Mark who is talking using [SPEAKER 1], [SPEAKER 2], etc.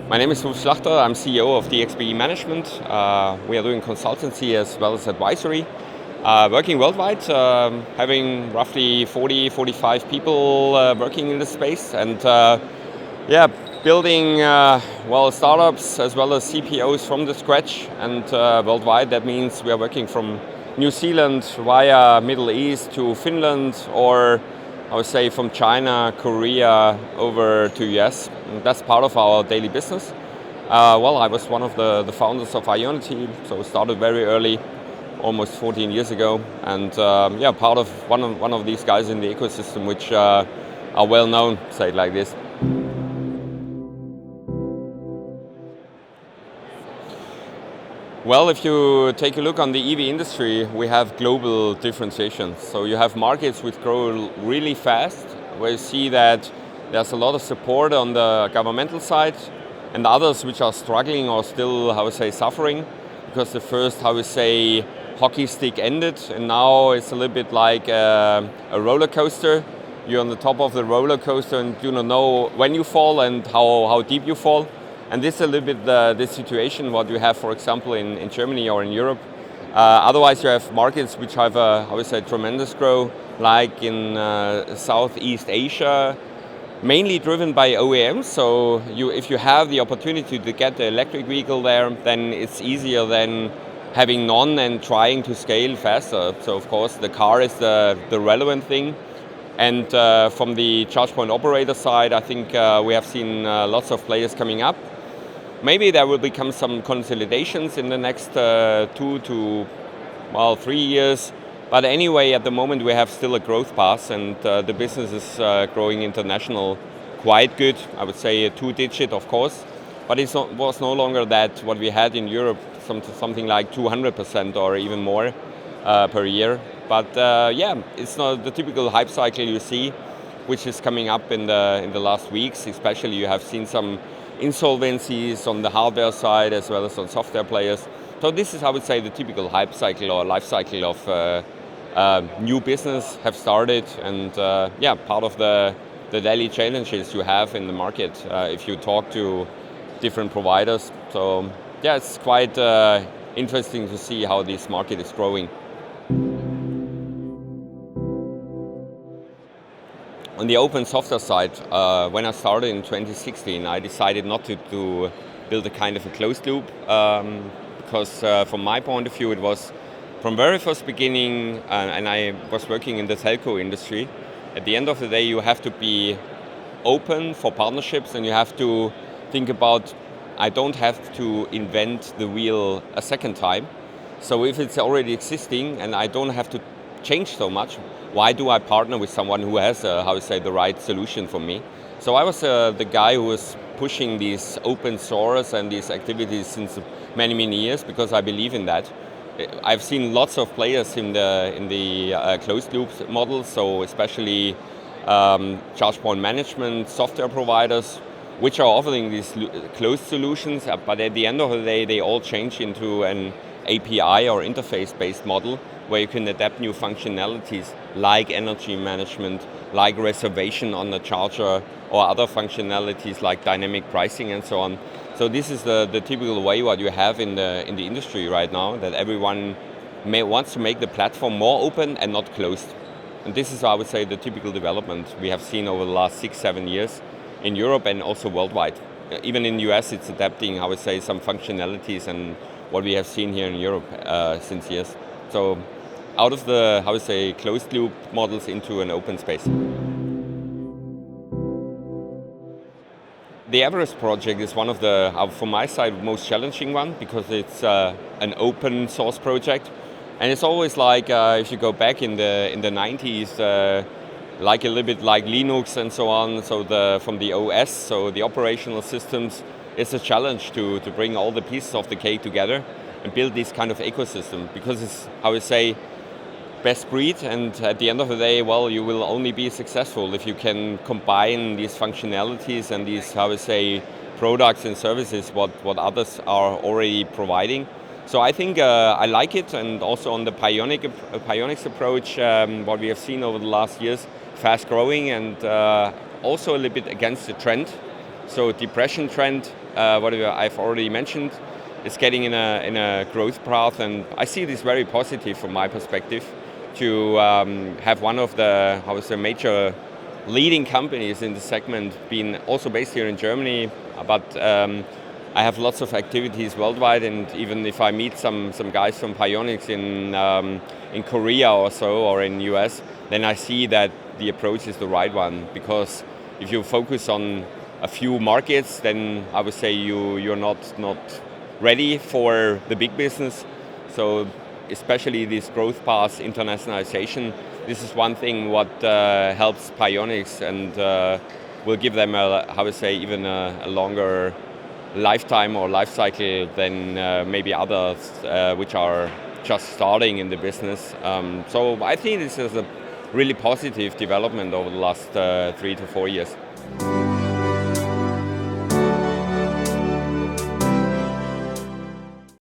[SPEAKER 1] My name is Wulf Schlachter. I'm CEO of DXBe Management. We are doing consultancy as well as advisory. Working worldwide, having roughly 45 people working in this space, and building startups as well as CPOs from the scratch. And worldwide, that means we are working from New Zealand via Middle East to Finland, or I would say from China, Korea over to US. And that's part of our daily business. I was one of the founders of ICNC, so started very early, almost 14 years ago, and part of one of these guys in the ecosystem, which are well known, say it like this. Well, if you take a look on the EV industry, we have global differentiation. So you have markets which grow really fast, where you see that there's a lot of support on the governmental side, and others which are struggling or still, suffering, because the first, hockey stick ended, and now it's a little bit like a roller coaster. You're on the top of the roller coaster and do not know when you fall and how deep you fall. And this is a little bit the situation what you have, for example, in Germany or in Europe. Otherwise, you have markets which have tremendous growth, like in Southeast Asia, mainly driven by OEMs. So if you have the opportunity to get the electric vehicle there, then it's easier than having none and trying to scale faster. So of course, the car is the relevant thing. And from the charge point operator side, I think we have seen lots of players coming up. Maybe there will become some consolidations in the next 2 to 3 years. But anyway, at the moment we have still a growth path, and the business is growing international quite good. I would say a 2-digit, of course. But it was no longer that what we had in Europe, something like 200% or even more per year. But it's not the typical hype cycle you see, which is coming up in the last weeks. Especially you have seen some insolvencies on the hardware side as well as on software players. So this is, I would say, the typical hype cycle or life cycle of new business have started, and part of the daily challenges you have in the market if you talk to different providers. So it's quite interesting to see how this market is growing. On the open software side, when I started in 2016, I decided not to build a kind of a closed loop, because from my point of view, it was from very first beginning, and I was working in the telco industry. At the end of the day, you have to be open for partnerships, and you have to think about, I don't have to invent the wheel a second time. So if it's already existing and I don't have to change so much, why do I partner with someone who has the right solution for me? So I was the guy who was pushing these open source and these activities since many years, because I believe in that. I've seen lots of players in the closed loop model, so especially charge point management software providers, which are offering these closed solutions, but at the end of the day, they all change into an API or interface-based model, where you can adapt new functionalities like energy management, like reservation on the charger, or other functionalities like dynamic pricing and so on. So this is the typical way what you have in the industry right now, that everyone wants to make the platform more open and not closed. And this is, I would say, the typical development we have seen over the last 6-7 years in Europe and also worldwide. Even in the US, it's adapting, I would say, some functionalities and what we have seen here in Europe since years. So out of the, closed loop models into an open space. The Everest project is one of the, from my side, most challenging one, because it's an open source project. And it's always like, if you go back in the 90s, like a little bit like Linux and so on, so from the OS, so the operational systems, it's a challenge to bring all the pieces of the cake together and build this kind of ecosystem, because it's, best breed, and at the end of the day, you will only be successful if you can combine these functionalities and these, products and services what others are already providing. So I think I like it, and also on the Pionix approach, what we have seen over the last years, fast growing, and also a little bit against the trend. So depression trend, what I've already mentioned, is getting in a growth path, and I see this very positive from my perspective to have one of the major leading companies in the segment being also based here in Germany, but I have lots of activities worldwide, and even if I meet some guys from Pionix in Korea or so, or in US, then I see that the approach is the right one, because if you focus on a few markets, then I would say you're not ready for the big business. So especially this growth path, internationalization, this is one thing what helps Pionix and will give them even a longer lifetime or life cycle than maybe others which are just starting in the business. So I think this is a really positive development over the last 3 to 4 years.